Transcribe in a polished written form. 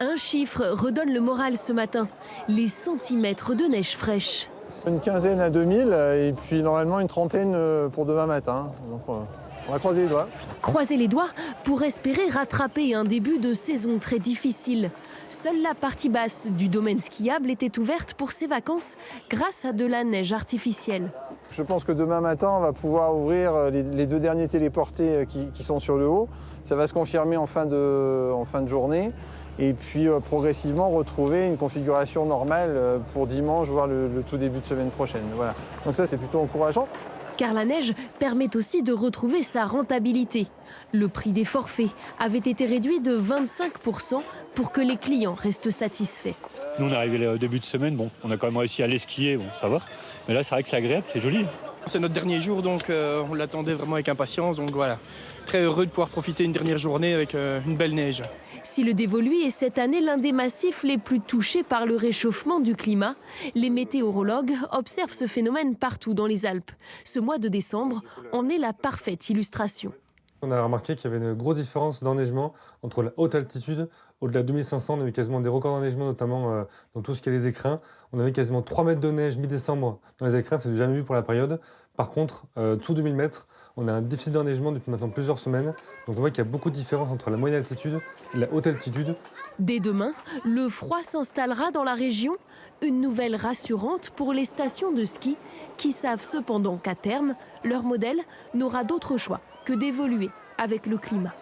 Un chiffre redonne le moral ce matin, les centimètres de neige fraîche. Une quinzaine à 2000 et puis normalement une trentaine pour demain matin. Donc, on va croiser les doigts. Croiser les doigts pour espérer rattraper un début de saison très difficile. Seule la partie basse du domaine skiable était ouverte pour ses vacances grâce à de la neige artificielle. Je pense que demain matin, on va pouvoir ouvrir les deux derniers téléportés qui sont sur le haut. Ça va se confirmer en fin de journée. Et puis progressivement retrouver une configuration normale pour dimanche, voire le tout début de semaine prochaine. Voilà. Donc ça, c'est plutôt encourageant. Car la neige permet aussi de retrouver sa rentabilité. Le prix des forfaits avait été réduit de 25% pour que les clients restent satisfaits. Nous, on est arrivé au début de semaine, bon, on a quand même réussi à aller skier, bon, ça va. Mais là, c'est vrai que c'est agréable, c'est joli. C'est notre dernier jour, donc on l'attendait vraiment avec impatience. Donc voilà, très heureux de pouvoir profiter une dernière journée avec une belle neige. Si le Dévoluy est cette année l'un des massifs les plus touchés par le réchauffement du climat, les météorologues observent ce phénomène partout dans les Alpes. Ce mois de décembre en est la parfaite illustration. On a remarqué qu'il y avait une grosse différence d'enneigement entre la haute altitude. Au-delà de 2500, on a eu quasiment des records d'enneigement, notamment dans tout ce qui est les écrins. On avait quasiment 3 mètres de neige mi-décembre dans les écrins, c'est jamais vu pour la période. Par contre, sous 2000 mètres, on a un déficit d'enneigement depuis maintenant plusieurs semaines. Donc on voit qu'il y a beaucoup de différences entre la moyenne altitude et la haute altitude. Dès demain, le froid s'installera dans la région. Une nouvelle rassurante pour les stations de ski qui savent cependant qu'à terme, leur modèle n'aura d'autre choix que d'évoluer avec le climat.